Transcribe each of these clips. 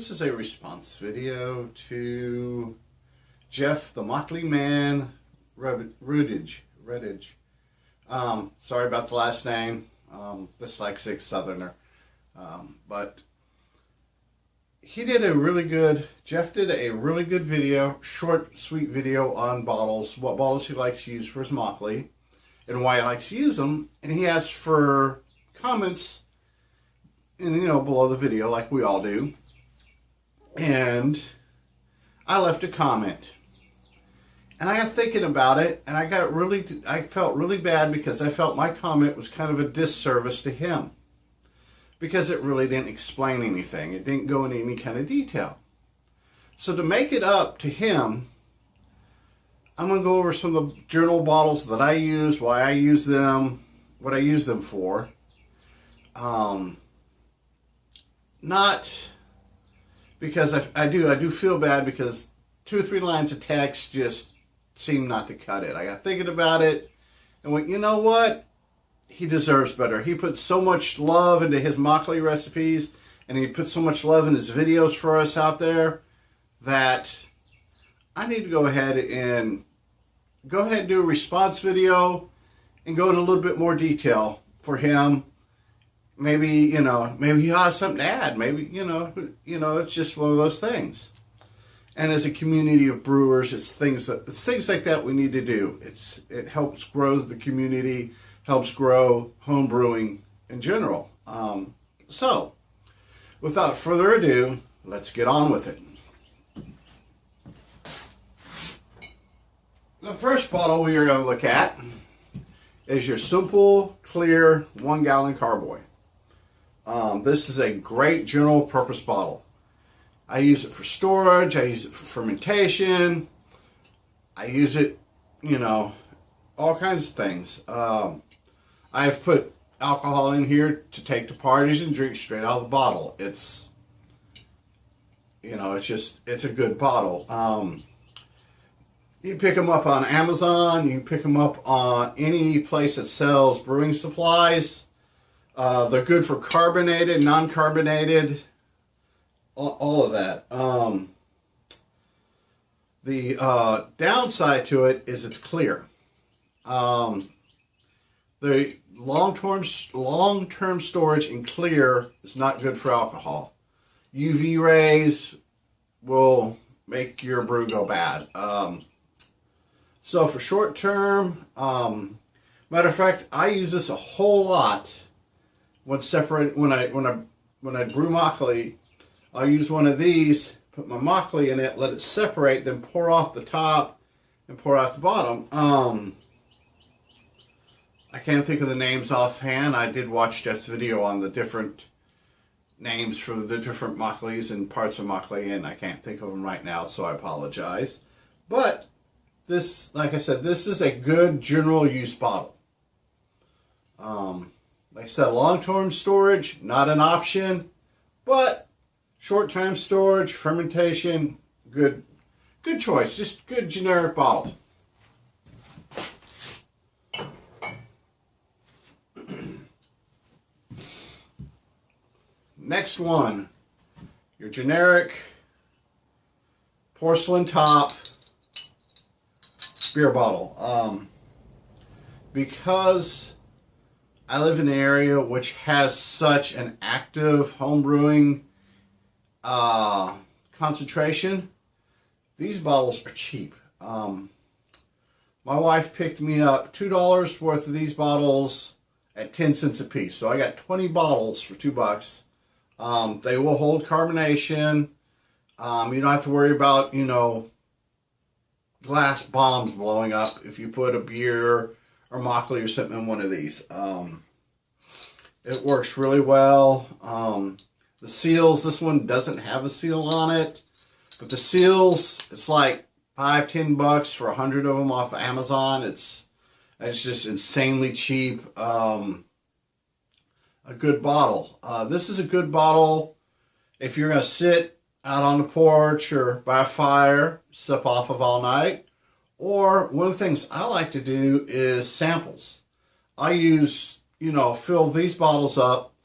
This is a response video to Jeff the Motley Man Rubidage. Sorry about the last name. Dyslexic Southerner. But he did a really good, Jeff did a really good video, short, sweet video on bottles, what bottles he likes to use for his makgeolli, and why he likes to use them. And he asked for comments, below the video, like we all do. And I left a comment. And I got thinking about it, and I felt really bad because I felt my comment was kind of a disservice to him. Because it really didn't explain anything. It didn't go into any kind of detail. So to make it up to him, I'm going to go over some of the journal bottles that I use, why I use them, what I use them for. Not because I do feel bad because 2 or 3 lines of text just seem not to cut it. I got thinking about it and went, you know what? He deserves better. He puts so much love into his makgeolli recipes, and he puts so much love in his videos for us out there that I need to go ahead and do a response video and go into a little bit more detail for him. Maybe, maybe he'll have something to add. Maybe, it's just one of those things. And as a community of brewers, it's things like that we need to do. It helps grow the community, helps grow home brewing in general. So, without further ado, let's get on with it. The first bottle we are going to look at is your simple, clear, 1-gallon carboy. This is a great general purpose bottle. I use it for storage, I use it for fermentation, I use it, all kinds of things. I've put alcohol in here to take to parties and drink straight out of the bottle. It's a good bottle. You pick them up on Amazon, you can pick them up on any place that sells brewing supplies. They're good for carbonated, non-carbonated, all of that. The downside to it is it's clear. The long-term storage in clear is not good for alcohol. UV rays will make your brew go bad. So for short term, matter of fact, I use this a whole lot when I brew makgeolli. I'll use one of these, put my makgeolli in it, let it separate, then pour off the top and pour off the bottom. I can't think of the names offhand. I did watch Jeff's video on the different names for the different makgeollis and parts of makgeolli, and I can't think of them right now, so I apologize. But this, like I said, this is a good general use bottle. Like I said, long-term storage, not an option, but short-time storage, fermentation, good choice. Just good generic bottle. Next one, your generic porcelain top beer bottle. Because I live in an area which has such an active home brewing concentration, these bottles are cheap. My wife picked me up $2 worth of these bottles at 10 cents a piece. So I got 20 bottles for $2. They will hold carbonation. You don't have to worry about, glass bombs blowing up if you put a beer or makgeolli or something in one of these. It works really well. The seals, this one doesn't have a seal on it, but the seals, it's like $5-10 for 100 of them off of Amazon. It's just insanely cheap. A good bottle. This is a good bottle if you're going to sit out on the porch or by a fire, sip off of all night. Or one of the things I like to do is samples. I use, fill these bottles up,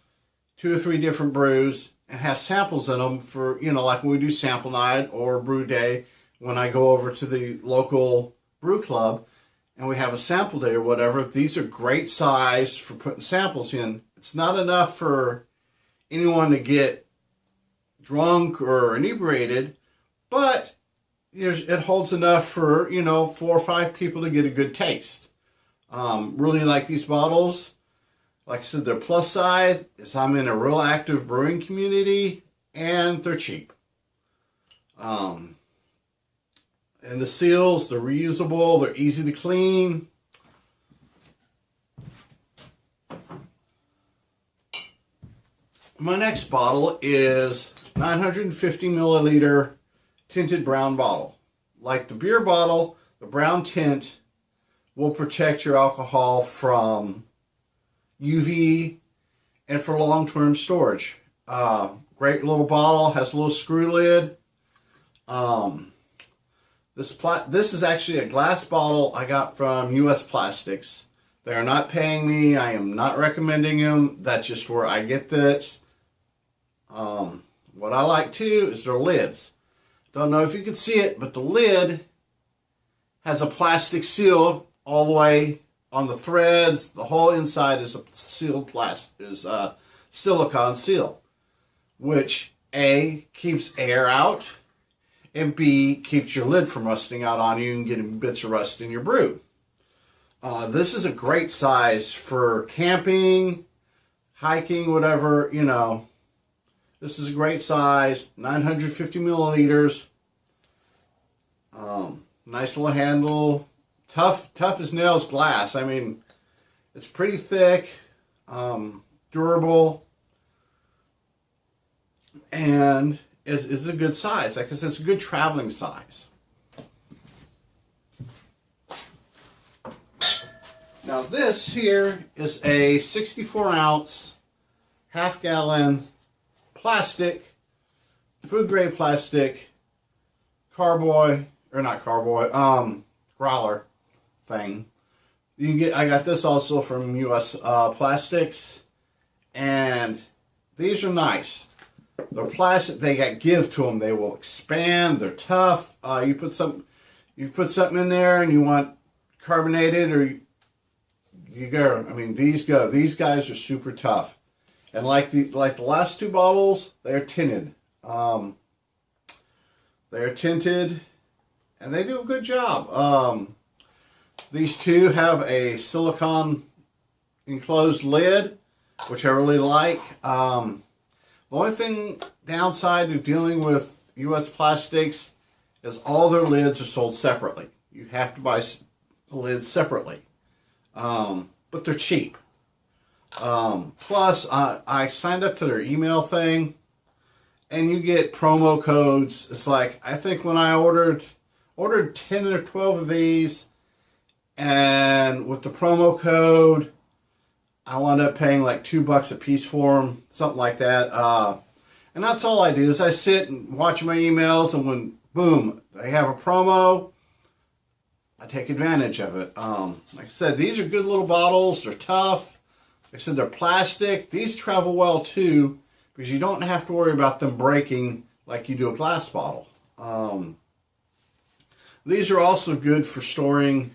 2 or 3 different brews, and have samples in them for, you know, like when we do sample night or brew day, when I go over to the local brew club and we have a sample day or whatever. These are great size for putting samples in. It's not enough for anyone to get drunk or inebriated, but it holds enough for, you know, 4 or 5 people to get a good taste. Really like these bottles. Like I said, their plus side is I'm in a real active brewing community, and they're cheap. And the seals, they're reusable, they're easy to clean. My next bottle is 950 milliliter tinted brown bottle. Like the beer bottle, the brown tint will protect your alcohol from UV and for long-term storage. Great little bottle, has a little screw lid. This is actually a glass bottle I got from US Plastics. They are not paying me. I am not recommending them. That's just where I get this. What I like too is their lids. Don't know if you can see it, but the lid has a plastic seal all the way on the threads. The whole inside is a sealed silicone seal, which A, keeps air out, and B, keeps your lid from rusting out on you and getting bits of rust in your brew. This is a great size for camping, hiking, whatever, you know. This is a great size, 950 milliliters. Nice little handle. Tough as nails glass. I mean, it's pretty thick, durable, and it's a good size. Like I said, it's a good traveling size. Now this here is a 64 ounce, half-gallon plastic, food grade plastic, growler thing. I got this also from US Plastics, and these are nice. They're plastic. They got give to them. They will expand. They're tough. You put something in there, and you want carbonated, or you go. I mean, these go. These guys are super tough. And like the last 2 bottles, they're tinted. They're tinted, and they do a good job. These 2 have a silicone enclosed lid, which I really like. The only downside to dealing with US Plastics is all their lids are sold separately. You have to buy the lids separately. But they're cheap. Plus, I signed up to their email thing, and you get promo codes. It's like, I think when I ordered 10 or 12 of these, and with the promo code, I wound up paying like $2 a piece for them, something like that. And that's all I do is I sit and watch my emails, and when, boom, they have a promo, I take advantage of it. Like I said, these are good little bottles. They're tough. Like I said, they're plastic. These travel well too, because you don't have to worry about them breaking like you do a glass bottle. These are also good for storing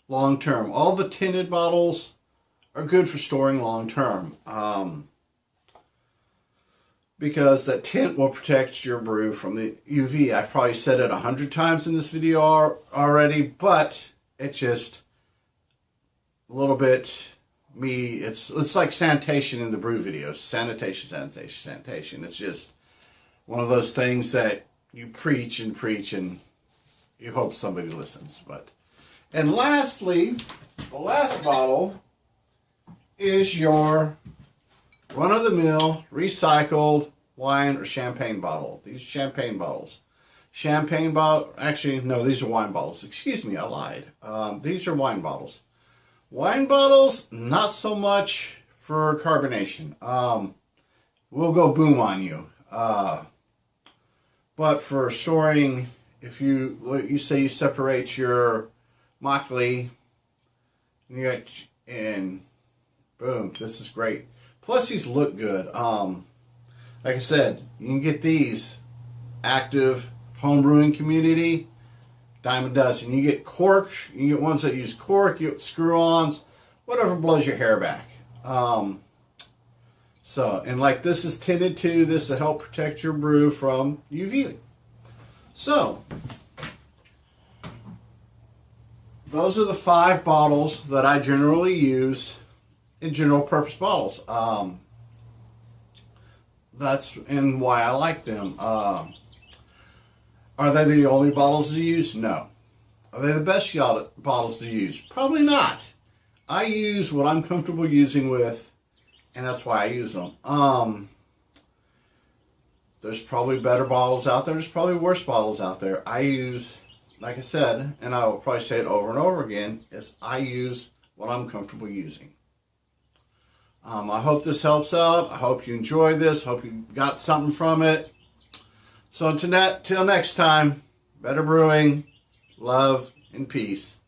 long term. All the tinted bottles are good for storing long term, because that tint will protect your brew from the UV. I probably said it 100 times in this video already, but it's just a little bit me. It's like sanitation in the brew videos. Sanitation. It's just one of those things that you preach and you hope somebody listens. And lastly, the last bottle is your run-of-the-mill recycled wine or champagne bottle. These champagne bottles. Actually, no, these are wine bottles. Excuse me, I lied. These are wine bottles. Wine bottles, not so much for carbonation. We'll go boom on you. But for storing, if you say you separate your makgeolli, and boom, this is great. Plus, these look good. Like I said, you can get these active home brewing community, dime a dozen. You get corks, you get ones that use cork, you get screw-ons, whatever blows your hair back. And like this is tinted too. This will help protect your brew from UV. So, those are the 5 bottles that I generally use in general purpose bottles. That's and why I like them. Are they the only bottles to use? No. Are they the best bottles to use? Probably not. I use what I'm comfortable using with, and that's why I use them. There's probably better bottles out there. There's probably worse bottles out there. I use, like I said, and I will probably say it over and over again, is I use what I'm comfortable using. I hope this helps out. I hope you enjoyed this. Hope you got something from it. So until next time, better brewing, love, and peace.